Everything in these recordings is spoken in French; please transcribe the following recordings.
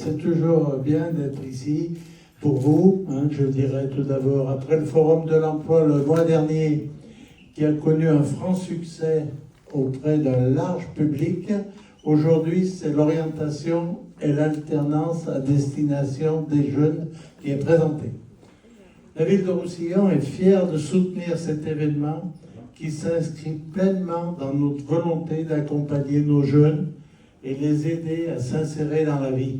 C'est toujours bien d'être ici pour vous. Je dirais tout d'abord, après le Forum de l'Emploi le mois dernier, qui a connu un franc succès auprès d'un large public, aujourd'hui c'est l'orientation et l'alternance à destination des jeunes qui est présentée. La ville de Roussillon est fière de soutenir cet événement qui s'inscrit pleinement dans notre volonté d'accompagner nos jeunes et les aider à s'insérer dans la vie.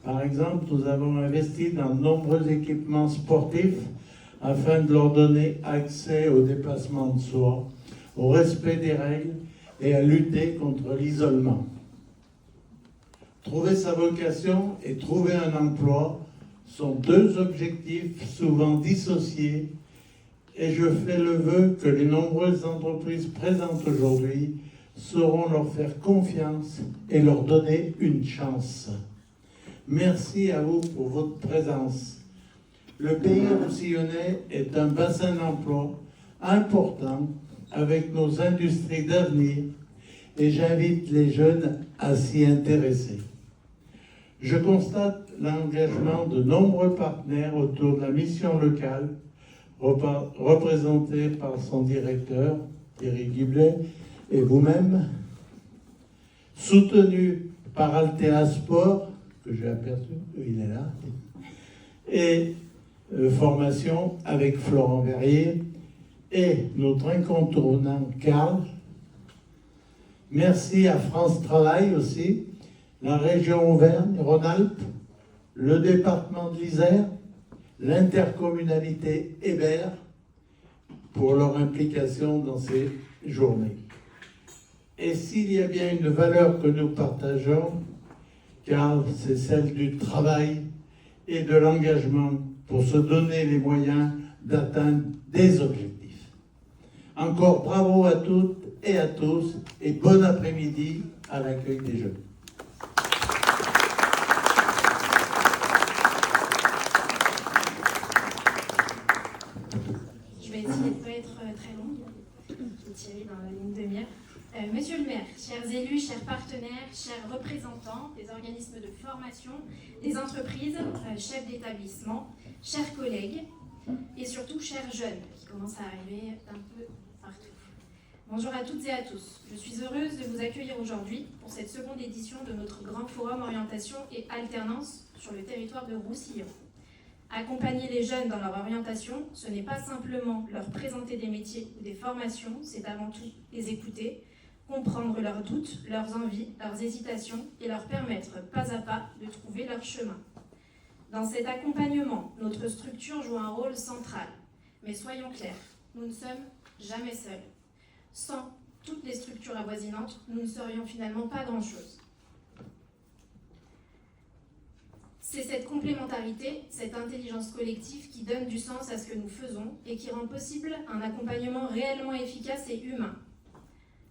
Par exemple, nous avons investi dans de nombreux équipements sportifs afin de leur donner accès au dépassement de soi, au respect des règles et à lutter contre l'isolement. Trouver sa vocation et trouver un emploi sont deux objectifs souvent dissociés et je fais le vœu que les nombreuses entreprises présentes aujourd'hui sauront leur faire confiance et leur donner une chance. Merci à vous pour votre présence. Le pays roussillonnais est un bassin d'emploi important avec nos industries d'avenir et j'invite les jeunes à s'y intéresser. Je constate l'engagement de nombreux partenaires autour de la mission locale, représentée par son directeur, Thierry Guiblet, et vous-même, soutenu par Altea Sport, que j'ai aperçu, il est là, et formation avec Florent Verrier, et notre incontournable Karl. Merci à France Travail aussi, la région Auvergne-Rhône-Alpes, le département de l'Isère, l'intercommunalité Hébert pour leur implication dans ces journées. Et s'il y a bien une valeur que nous partageons, car c'est celle du travail et de l'engagement pour se donner les moyens d'atteindre des objectifs. Encore bravo à toutes et à tous et bon après-midi à l'accueil des jeunes. Je vais essayer de ne pas être très longue. Thierry dans la ligne de mire. Monsieur le maire, chers élus, chers partenaires, chers représentants des organismes de formation, des entreprises, chefs d'établissement, chers collègues et surtout chers jeunes qui commencent à arriver un peu partout. Bonjour à toutes et à tous. Je suis heureuse de vous accueillir aujourd'hui pour cette seconde édition de notre grand forum orientation et alternance sur le territoire de Roussillon. Accompagner les jeunes dans leur orientation, ce n'est pas simplement leur présenter des métiers ou des formations, c'est avant tout les écouter, comprendre leurs doutes, leurs envies, leurs hésitations et leur permettre pas à pas de trouver leur chemin. Dans cet accompagnement, notre structure joue un rôle central. Mais soyons clairs, nous ne sommes jamais seuls. Sans toutes les structures avoisinantes, nous ne serions finalement pas grand-chose. C'est cette complémentarité, cette intelligence collective qui donne du sens à ce que nous faisons et qui rend possible un accompagnement réellement efficace et humain.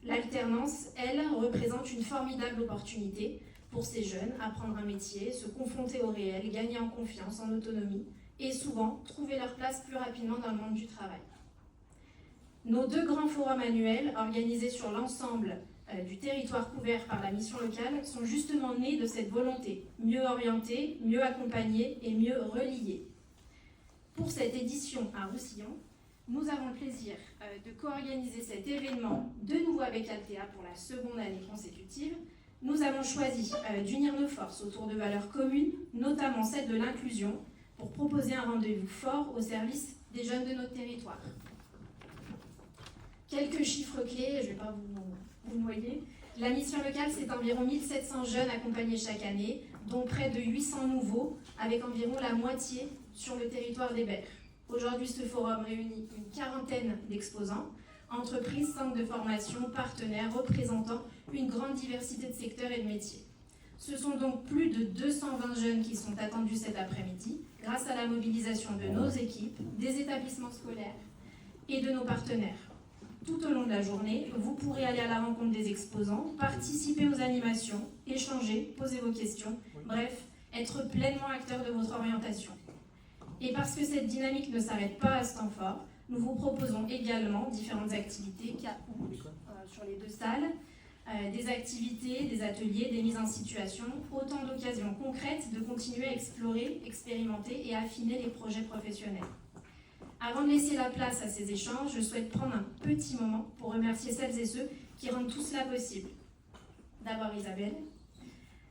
L'alternance, elle, représente une formidable opportunité pour ces jeunes, apprendre un métier, se confronter au réel, gagner en confiance, en autonomie et souvent trouver leur place plus rapidement dans le monde du travail. Nos deux grands forums annuels, organisés sur l'ensemble du territoire couvert par la mission locale, sont justement nés de cette volonté, mieux orienter, mieux accompagner et mieux relier. Pour cette édition à Roussillon, nous avons le plaisir de co-organiser cet événement de nouveau avec Altea pour la seconde année consécutive. Nous avons choisi d'unir nos forces autour de valeurs communes, notamment celle de l'inclusion, pour proposer un rendez-vous fort au service des jeunes de notre territoire. Quelques chiffres clés, je ne vais pas vous noyer. La mission locale, c'est environ 1700 jeunes accompagnés chaque année, dont près de 800 nouveaux, avec environ la moitié sur le territoire d'Hébert. Aujourd'hui, ce forum réunit une quarantaine d'exposants, entreprises, centres de formation, partenaires, représentant une grande diversité de secteurs et de métiers. Ce sont donc plus de 220 jeunes qui sont attendus cet après-midi, grâce à la mobilisation de nos équipes, des établissements scolaires et de nos partenaires. Tout au long de la journée, vous pourrez aller à la rencontre des exposants, participer aux animations, échanger, poser vos questions, bref, être pleinement acteur de votre orientation. Et parce que cette dynamique ne s'arrête pas à ce temps fort, nous vous proposons également différentes activités sur les deux salles. des activités, des ateliers, des mises en situation, autant d'occasions concrètes de continuer à explorer, expérimenter et affiner les projets professionnels. Avant de laisser la place à ces échanges, je souhaite prendre un petit moment pour remercier celles et ceux qui rendent tout cela possible. D'abord Isabelle,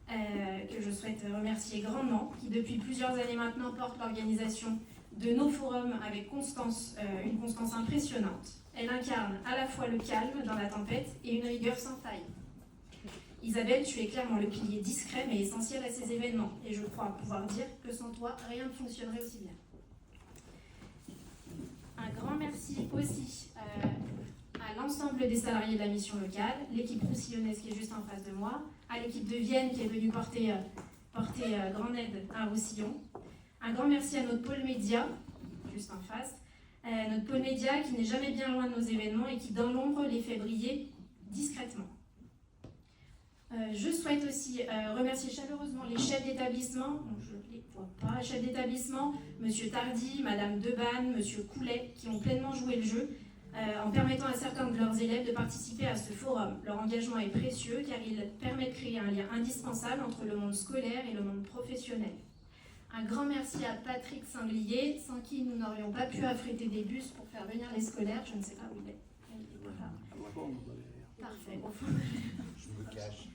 que je souhaite remercier grandement, qui depuis plusieurs années maintenant porte l'organisation de nos forums avec constance, une constance impressionnante. Elle incarne à la fois le calme dans la tempête et une rigueur sans faille. Isabelle, tu es clairement le pilier discret mais essentiel à ces événements, et je crois pouvoir dire que sans toi, rien ne fonctionnerait aussi bien. Un grand merci aussi à l'ensemble des salariés de la mission locale, l'équipe roussillonnaise qui est juste en face de moi, à l'équipe de Vienne qui est venue porter grande aide à Roussillon. Un grand merci à notre pôle média, juste en face, notre pôle média qui n'est jamais bien loin de nos événements et qui, dans l'ombre, les fait briller discrètement. Je souhaite aussi remercier chaleureusement les chefs d'établissement, je ne les vois pas, chefs d'établissement, M. Tardy, Mme Debanne, M. Coulet, qui ont pleinement joué le jeu en permettant à certains de leurs élèves de participer à ce forum. Leur engagement est précieux car il permet de créer un lien indispensable entre le monde scolaire et le monde professionnel. Un grand merci à Patrick Singlier, sans qui nous n'aurions pas pu affréter des bus pour faire venir les scolaires. Je ne sais pas où il est. Voilà. Parfait, au fond. Je me cache.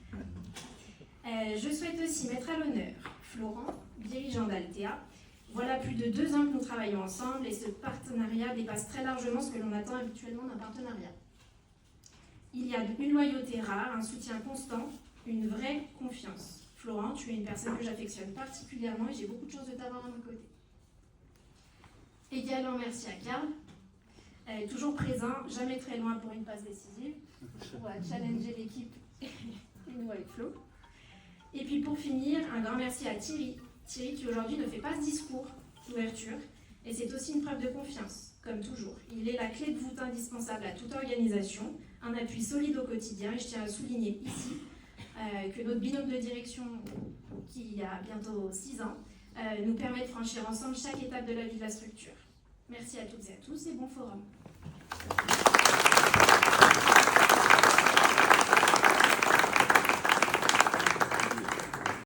Je souhaite aussi mettre à l'honneur Florent, dirigeant d'Altea. Voilà plus de 2 ans que nous travaillons ensemble et ce partenariat dépasse très largement ce que l'on attend habituellement d'un partenariat. Il y a une loyauté rare, un soutien constant, une vraie confiance. Florent, tu es une personne que j'affectionne particulièrement et j'ai beaucoup de chance de t'avoir à mon côté. Également merci à Karl, toujours présent, jamais très loin pour une passe décisive, pour challenger l'équipe et nous avec Flo. Et puis pour finir, un grand merci à Thierry qui aujourd'hui ne fait pas ce discours d'ouverture, et c'est aussi une preuve de confiance, comme toujours. Il est la clé de voûte indispensable à toute organisation, un appui solide au quotidien, et je tiens à souligner ici que notre binôme de direction, qui a bientôt 6 ans, nous permet de franchir ensemble chaque étape de la vie de la structure. Merci à toutes et à tous et bon forum.